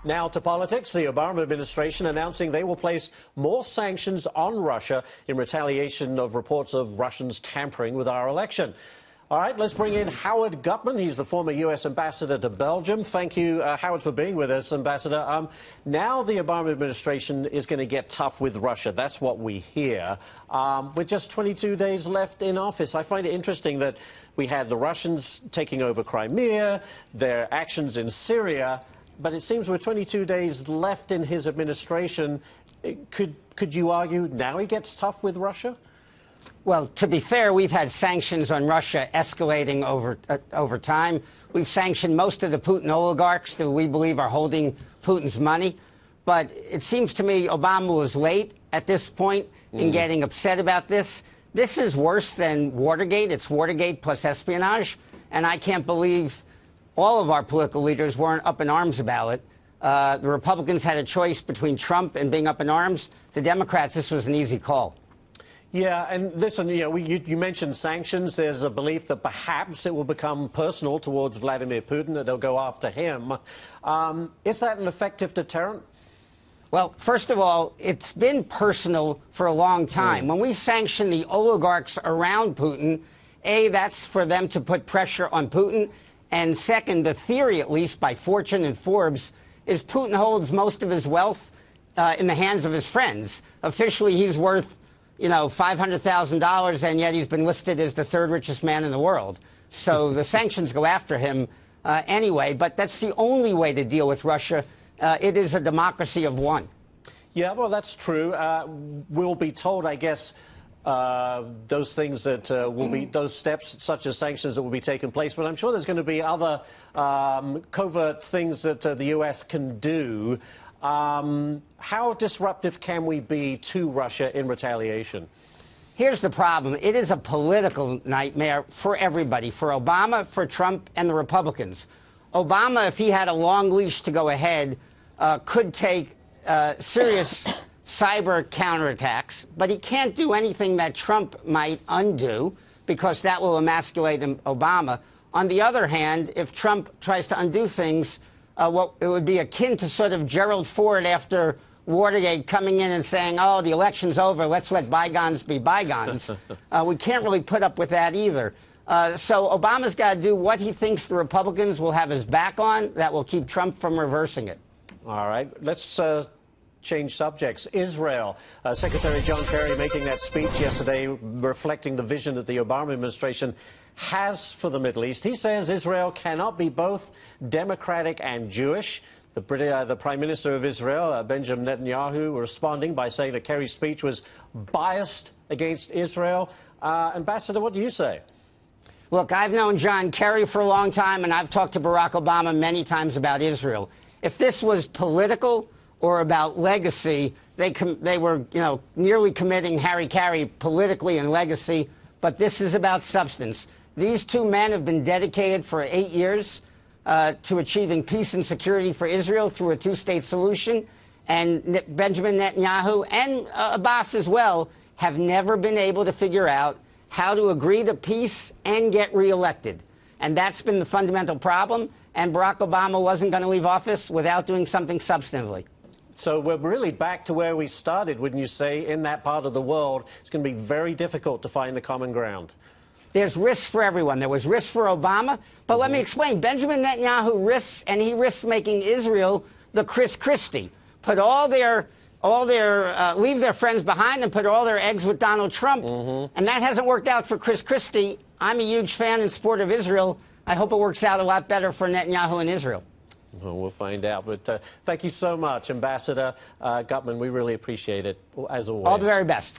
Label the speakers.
Speaker 1: Now to politics. The Obama administration announcing they will place more sanctions on Russia in retaliation of reports of Russians tampering with our election. All right, let's bring in Howard Gutman. He's the former U.S. ambassador to Belgium. Thank you, Howard, for being with us, Ambassador. Now the Obama administration is going to get tough with Russia. That's what we hear. With just 22 days left in office, I find it interesting that we had the Russians taking over Crimea, their actions in Syria, but it seems with 22 days left in his administration, could you argue now he gets tough with Russia?
Speaker 2: Well, to be fair, we've had sanctions on Russia escalating over time. We've sanctioned most of the Putin oligarchs who we believe are holding Putin's money. But it seems to me Obama was late at this point in getting upset about this. This is worse than Watergate. It's Watergate plus espionage. And I can't believe all of our political leaders weren't up in arms about it. The Republicans had a choice between Trump and being up in arms. The Democrats, this was an easy call.
Speaker 1: Yeah, and listen, you mentioned sanctions. There's a belief that perhaps it will become personal towards Vladimir Putin, that they'll go after him. Is that an effective deterrent?
Speaker 2: Well, first of all, it's been personal for a long time. When we sanction the oligarchs around Putin, A, that's for them to put pressure on Putin. And second, the theory, at least by Fortune and Forbes, is Putin holds most of his wealth in the hands of his friends. Officially, he's worth $500,000, and yet he's been listed as the third richest man in the world. So the sanctions go after him anyway, but that's the only way to deal with Russia. It is a democracy of one.
Speaker 1: Yeah, well, that's true. We'll be told, I guess, those things that will be, those steps such as sanctions that will be taking place, but I'm sure there's going to be other covert things that the U.S. can do. How disruptive can we be to Russia in retaliation?
Speaker 2: Here's the problem. It is a political nightmare for everybody, for Obama, for Trump, and the Republicans. Obama, if he had a long leash to go ahead, could take serious cyber counterattacks, but he can't do anything that Trump might undo because that will emasculate Obama. On the other hand, if Trump tries to undo things, it would be akin to sort of Gerald Ford after Watergate coming in and saying, oh, the election's over, let's let bygones be bygones. We can't really put up with that either. So Obama's got to do what he thinks the Republicans will have his back on that will keep Trump from reversing it.
Speaker 1: All right. Let's change subjects. Israel. Secretary John Kerry making that speech yesterday reflecting the vision that the Obama administration has for the Middle East. He says Israel cannot be both democratic and Jewish. The Prime Minister of Israel, Benjamin Netanyahu, responding by saying that Kerry's speech was biased against Israel. Ambassador, what do you say?
Speaker 2: Look, I've known John Kerry for a long time, and I've talked to Barack Obama many times about Israel. If this was political or about legacy, they were, nearly committing Harry-Carry politically and legacy, but this is about substance. These two men have been dedicated for 8 years to achieving peace and security for Israel through a two-state solution, and Benjamin Netanyahu and Abbas as well have never been able to figure out how to agree to peace and get reelected. And that's been the fundamental problem, and Barack Obama wasn't going to leave office without doing something substantively.
Speaker 1: So we're really back to where we started, wouldn't you say, in that part of the world. It's going to be very difficult to find the common ground.
Speaker 2: There's risk for everyone. There was risk for Obama. But let me explain. Benjamin Netanyahu risks, and he risks making Israel the Chris Christie. Leave their friends behind and put all their eggs with Donald Trump. And that hasn't worked out for Chris Christie. I'm a huge fan and supporter of Israel. I hope it works out a lot better for Netanyahu and Israel.
Speaker 1: Well, we'll find out. But thank you so much, Ambassador Gutman. We really appreciate it, as always.
Speaker 2: All the very best.